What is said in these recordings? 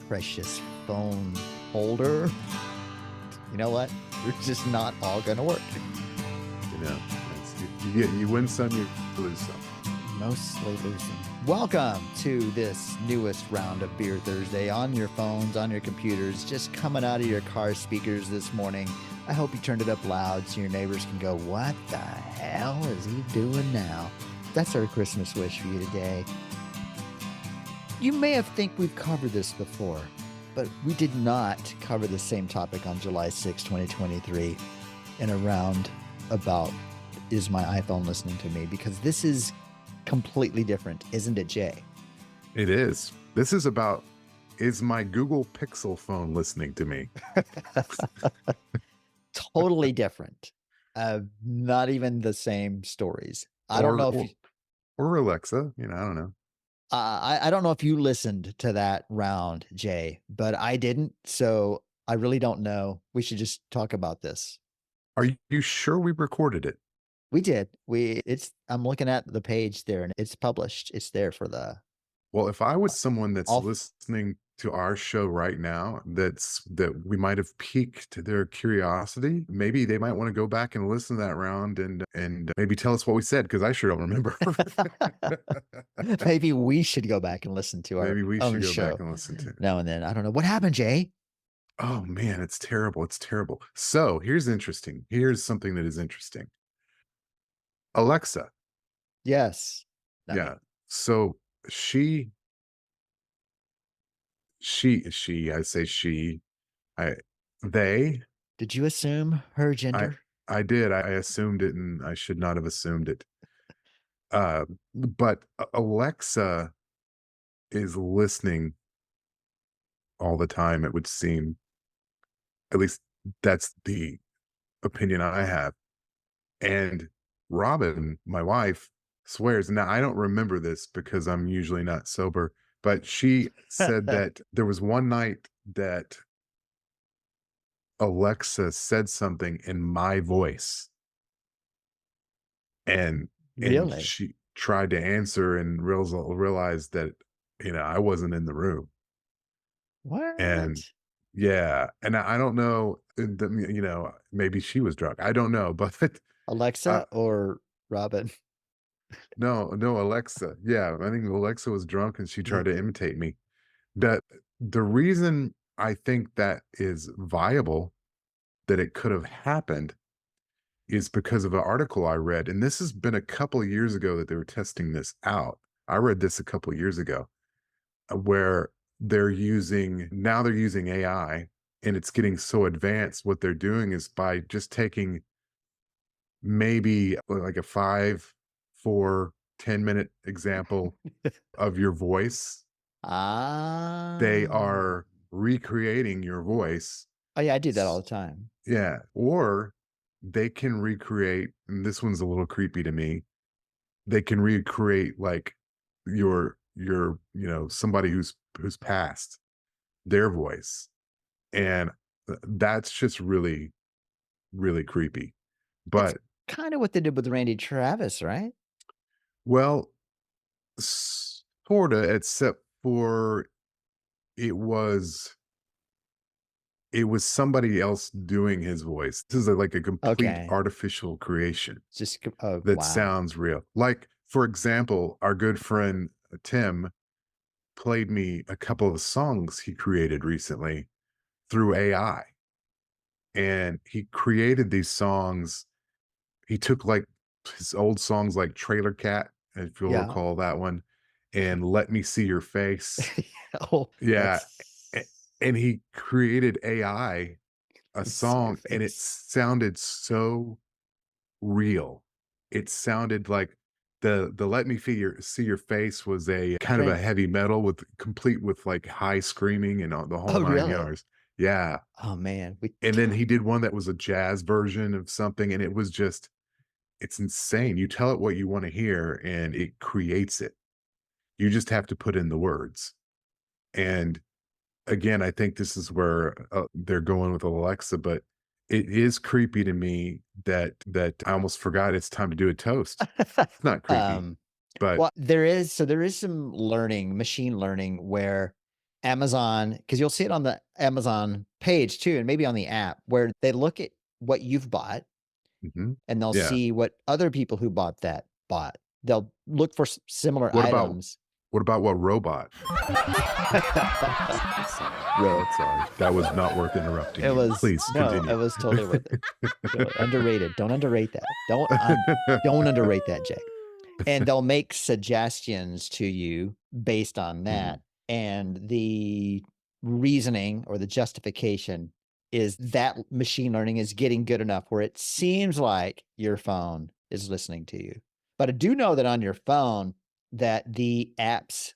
precious phone holder. You know what? We're just not all going to work. You know, you win some, you lose some. Mostly losing. Welcome to this newest round of Beer Thursday on your phones, on your computers, just coming out of your car speakers this morning. I hope you turned it up loud so your neighbors can go, what the hell is he doing now? That's our Christmas wish for you today. You may have think we've covered this before, but we did not cover the same topic on July 6, 2023 in a round about is my iPhone listening to me? Because this is completely different, isn't it, Jay? It is. This is about, is my Google Pixel phone listening to me? Totally different. Not even the same stories. I don't know if or Alexa, I don't know. I don't know if you listened to that round, Jay, but I didn't. So I really don't know. We should just talk about this. Are you sure we recorded it? We did. I'm looking at the page there and it's published. It's there for the. Well, if I was someone that's listening to our show right now, that we might have piqued their curiosity, maybe they might want to go back and listen to that round and maybe tell us what we said, because I sure don't remember. Maybe we should go back and listen to our own show back and listen to it now and then. I don't know what happened, Jay. Oh man, it's terrible. It's terrible. So here's something that is interesting. Alexa. Yes. Yeah. So they, did you assume her gender? I did. I assumed it, and I should not have assumed it. But Alexa is listening all the time, it would seem. At least that's the opinion I have. And Robin, my wife, swears, now I don't remember this because I'm usually not sober, but she said that there was one night that Alexa said something in my voice. And really? She tried to answer and realized that, I wasn't in the room. What? And yeah. And I don't know, maybe she was drunk. I don't know, but Alexa or Robin? No, Alexa. Yeah, I think Alexa was drunk and she tried to imitate me. The reason I think that is viable, that it could have happened, is because of an article I read. And this has been a couple of years ago that they were testing this out. I read this a couple of years ago, where they're using AI, and it's getting so advanced. What they're doing is by just taking maybe like a 5, 4, 10-minute example of your voice. They are recreating your voice. Oh yeah, I do that all the time. Yeah. Or they can recreate, and this one's a little creepy to me, they can recreate like your somebody who's passed, their voice. And that's just really, really creepy. But it's kind of what they did with Randy Travis, right? Well, sorta, except for it was somebody else doing his voice. This is like a complete artificial creation. Just that sounds real. Like, for example, our good friend Tim played me a couple of songs he created recently through AI. And he created these songs. He took like his old songs like Trailer Cat, if you'll recall that one, and Let Me See Your Face. Yeah. And he created AI a song, and it sounded so real. It sounded like the Let Me See Your Face was a kind of a heavy metal complete with like high screaming and the whole 9 yards. Yeah. Oh man. And then he did one that was a jazz version of something, and it was just, it's insane. You tell it what you want to hear and it creates it. You just have to put in the words. And again, I think this is where they're going with Alexa, but it is creepy to me that I almost forgot it's time to do a toast. It's not creepy, but well, there is some machine learning where Amazon, because you'll see it on the Amazon page too, and maybe on the app, where they look at what you've bought Hmm. and they'll Yeah. see what other people who bought that bought. They'll look for similar What about items. what robot? Rogue. Sorry, that was not worth interrupting It you. was Please continue. it was totally worth it. Totally underrated. Don't underrate that. Don't underrate that, Jay. And they'll make suggestions to you based on that. And the reasoning or the justification is that machine learning is getting good enough where it seems like your phone is listening to you. But I do know that on your phone that the apps,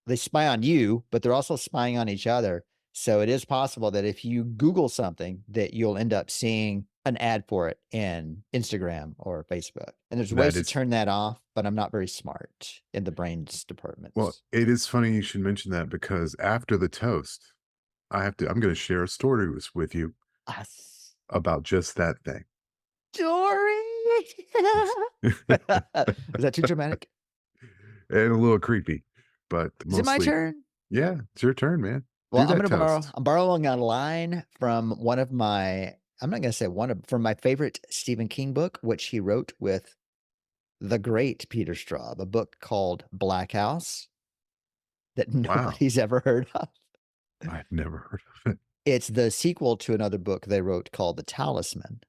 they spy on you, but they're also spying on each other. So it is possible that if you Google something, that you'll end up seeing an ad for it in Instagram or Facebook. And there's ways That to is turn that off, but I'm not very smart in the brains department. Well, it is funny you should mention that because after the toast, I'm going to share a story with you A about just that thing. story. Is that too dramatic? And a little creepy, but Is it my mostly, turn? yeah, it's your turn, man. Well, Do I'm that gonna borrow. toast. I'm borrowing a line from one of my. I'm not gonna say from my favorite Stephen King book, which he wrote with the great Peter Straub, a book called Black House that Wow, nobody's ever heard of. I've never heard of it. It's the sequel to another book they wrote called The Talisman.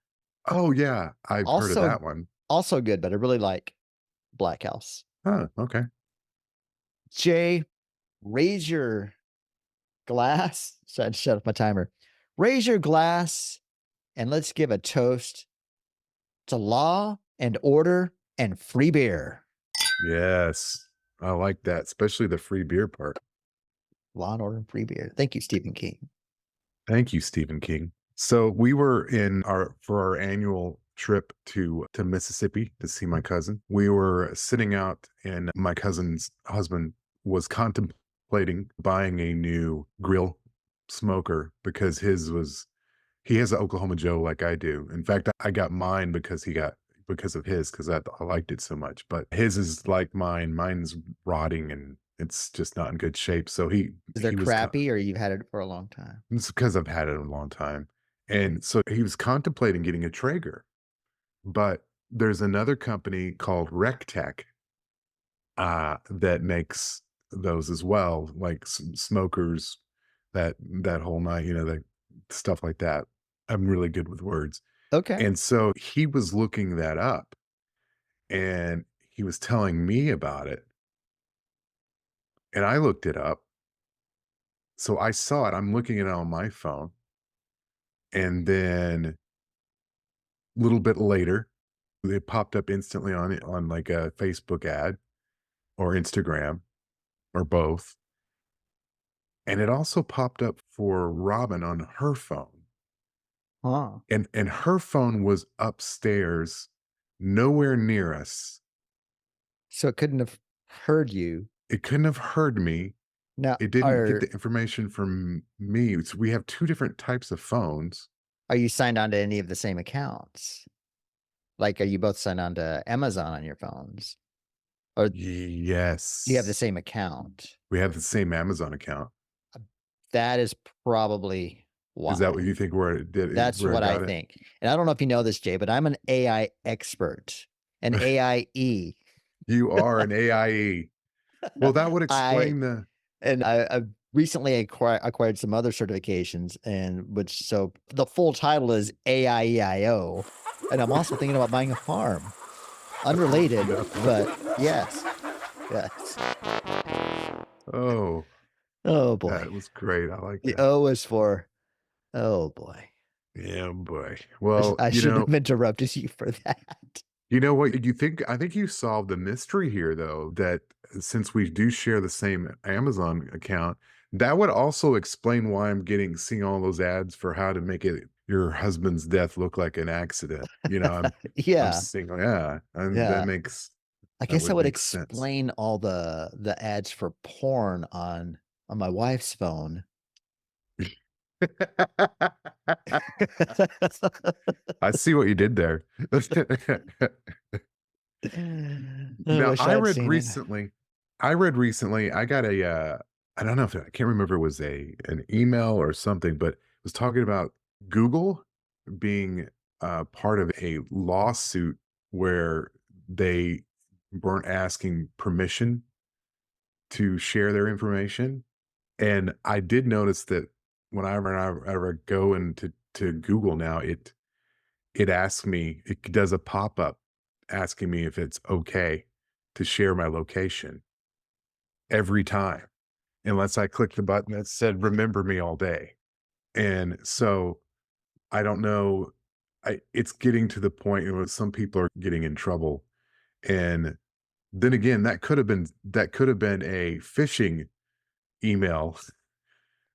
Oh yeah, I've heard of Also, that one. also good, but I really like Black House. Huh, okay. Jay, raise your glass. So I had to shut off my timer. Raise your glass and let's give a toast to law and order and free beer. Yes, I like that, especially the free beer part. Law and order and free beer. Thank you, Stephen King. Thank you, Stephen King. So we were for our annual trip to Mississippi to see my cousin. We were sitting out and my cousin's husband was contemplating buying a new grill smoker because he has an Oklahoma Joe like I do. In fact, I got mine because of his because I liked it so much. But his is like mine. Mine's rotting and it's just not in good shape. So Is there he was crappy or you've had it for a long time? it's because I've had it a long time. And so he was contemplating getting a Traeger, but there's another company called RecTech that makes those as well, like smokers, that whole night, that stuff like that. I'm really good with words. Okay. And so he was looking that up and he was telling me about it. And I looked it up. So I saw it. I'm looking at it on my phone. And then a little bit later, it popped up instantly on like a Facebook ad or Instagram or both. And it also popped up for Robin on her phone. Huh. And her phone was upstairs, nowhere near us. So it couldn't have heard you. It couldn't have heard me. Now, It didn't get the information from me. So we have two different types of phones. are you signed on to any of the same accounts? Like, are you both signed on to Amazon on your phones? Or Yes. you have the same account? We have the same Amazon account. That is probably why. Is that what you think That's where what I got it? think. And I don't know if you know this, Jay, but I'm an AI expert, an AIE. You are an AIE. Well, that would explain I recently acquired some other certifications, so the full title is AIEIO, and I'm also thinking about buying a farm. Unrelated, but yes. Oh, Oh boy. that was great. I like The that. O is for oh boy. Yeah, boy. Well, I shouldn't have interrupted you for that. you know what? I think you solved the mystery here, though, that since we do share the same Amazon account, that would also explain why I'm seeing all those ads for how to make your husband's death look like an accident. I'm Yeah. seeing, yeah, and Yeah. that makes. I guess that would make sense. explain all the ads for porn on my wife's phone. I see what you did there. Now, I read recently, I got I don't know if I can't remember if it was an email or something, but it was talking about Google being part of a lawsuit where they weren't asking permission to share their information. And I did notice that whenever I ever go into Google now, it asks me, it does a pop up asking me if it's okay to share my location every time, unless I click the button that said "Remember me all day." And so I don't know. It's getting to the point where some people are getting in trouble, and then again, that could have been a phishing email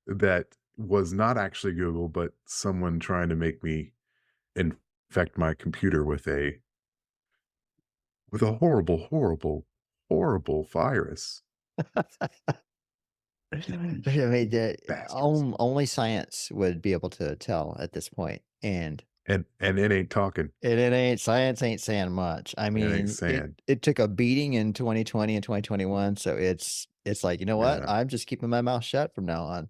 that was not actually Google, but someone trying to make me infect my computer with a horrible, horrible, horrible virus. I mean, Bastards. only science would be able to tell at this point, and And it ain't talking. it ain't science ain't saying much. I It ain't mean, it saying. it took a beating in 2020 and 2021, so it's like, you know what? Yeah. I'm just keeping my mouth shut from now on.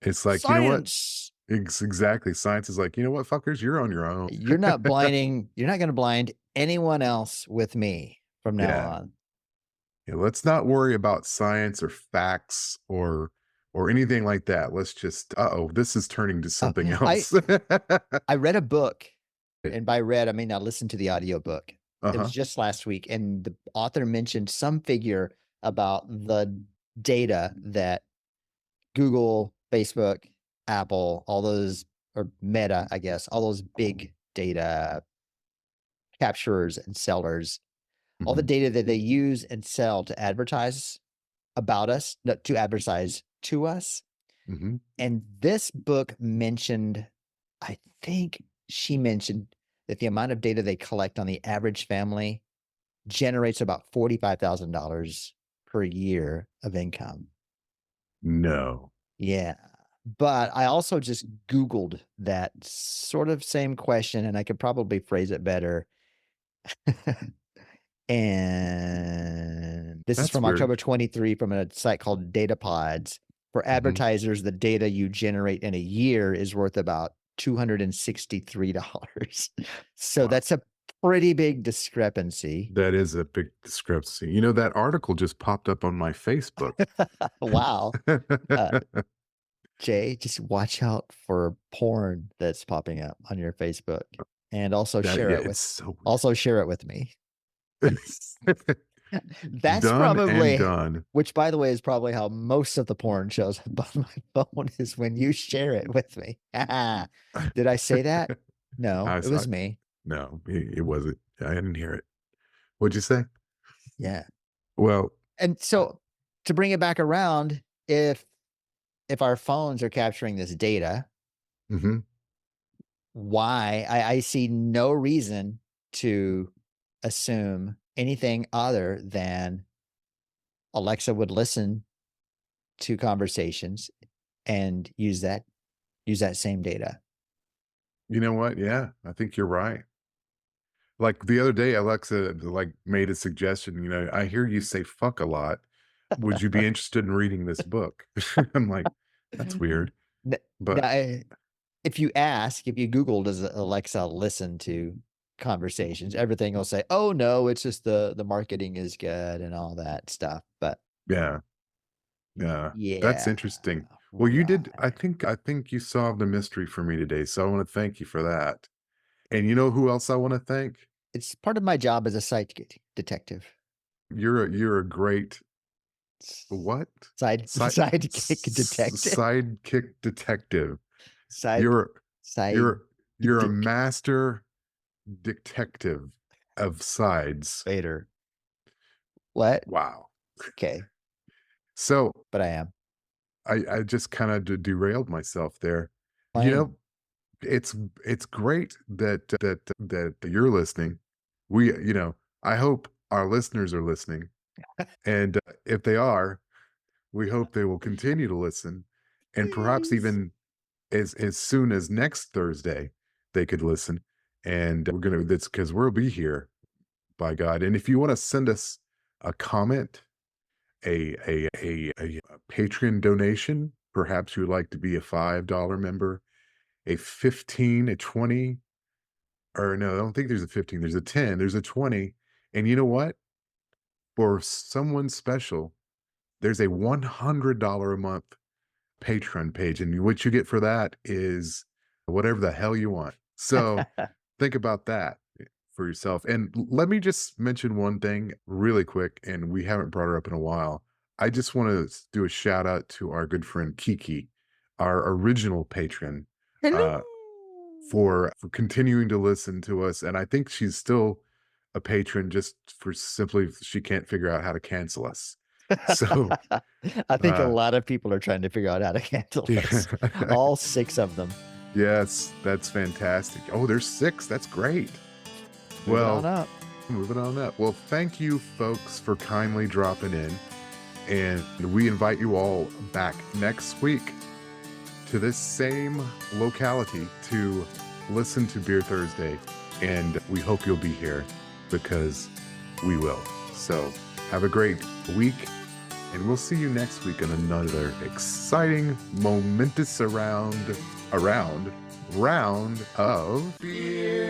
It's like, you know what? Science. Exactly. Science is like, you know what, fuckers, you're on your own. You're not gonna blind anyone else with me from now Yeah. on. Yeah. Let's not worry about science or facts or anything like that. Let's just oh, this is turning to Oh, something I else. I read a book, and by read, I mean I listened to the audiobook. It was Uh-huh. just last week, and the author mentioned some figure about the data that Google, Facebook, Apple, all those, or Meta, I guess, all those big data capturers and sellers, all the Mhm. data that they use and sell to advertise about us, no, to advertise to us. Mhm. And this book mentioned, I think she mentioned that the amount of data they collect on the average family generates about $45,000 per year of income. No. Yeah. But I also just Googled that sort of same question, and I could probably phrase it better. And this is That's from weird. October 23 from a site called Data Pods. For Mhm. advertisers, the data you generate in a year is worth about $263. So Wow. that's a pretty big discrepancy. That is a big discrepancy. You know, that article just popped up on my Facebook. Wow. Uh, Jay, just watch out for porn that's popping up on your Facebook, and That yeah, it's so also share it with me. weird. That's Done and probably, done. which by the way is probably how most of the porn shows up on my phone, is when you share it with me. Did I say that? No, I it saw was me. no, it wasn't. I didn't hear it. What'd you say? Yeah. Well, And so to bring it back around, if our phones are capturing this data, mhm, why I see no reason to assume anything other than Alexa would listen to conversations and use that same data. you know what? Yeah, I think you're right. Like, the other day, Alexa, like, made a suggestion, you know, "I hear you say 'fuck' a lot. Would you be interested in reading this book?" I'm like, "That's weird." N But now, if you ask, if you Google, "Does Alexa listen to conversations?" Everything will say, "Oh, no, it's just the marketing is good," and all that stuff, but yeah, yeah, that's yeah, interesting. Well, you did right. I think you solved a mystery for me today, so I wanna thank you for that. And you know who else I wanna thank? It's part of my job as a site detective. You're a great S what? Side sidekick detective. sidekick detective. Side You're side you're you're a dick master detective of sides. Vader. What? Wow. Okay, So, but I am I just kinda derailed myself there. You playing. know, it's it's great that you're listening. We you know, I hope our listeners are listening, and, if they are, we hope they will continue to listen, and perhaps Please. even as soon as next Thursday, they could listen, and we're gonna that's because 'cause we'll be here, by God, and if you wanna send us a comment, a Patreon donation. Perhaps you would like to be a $5 member, a 15, a 20, or no, I don't think there's a 15, there's a 10, there's a 20. And you know what? For someone special, there's a $100 a month Patreon page. And what you get for that is whatever the hell you want. So think about that for yourself. And let me just mention one thing really quick, and we haven't brought her up in a while. I just want to do a shout out to our good friend Kiki, our original patron, Hello. uh, for continuing to listen to us. And I think she's still a patron just for simply she can't figure out how to cancel us. So I think a uh lot of people are trying to figure out how to cancel yeah. us. All 6 of them. Yes, that's fantastic. Oh, there's 6. That's great. Moving on Well, up. moving on up. Well, thank you folks for kindly dropping in. And we invite you all back next week to this same locality to listen to Beer Thursday. And we hope you'll be here because we will. So have a great week. And we'll see you next week in another exciting, momentous round of Beer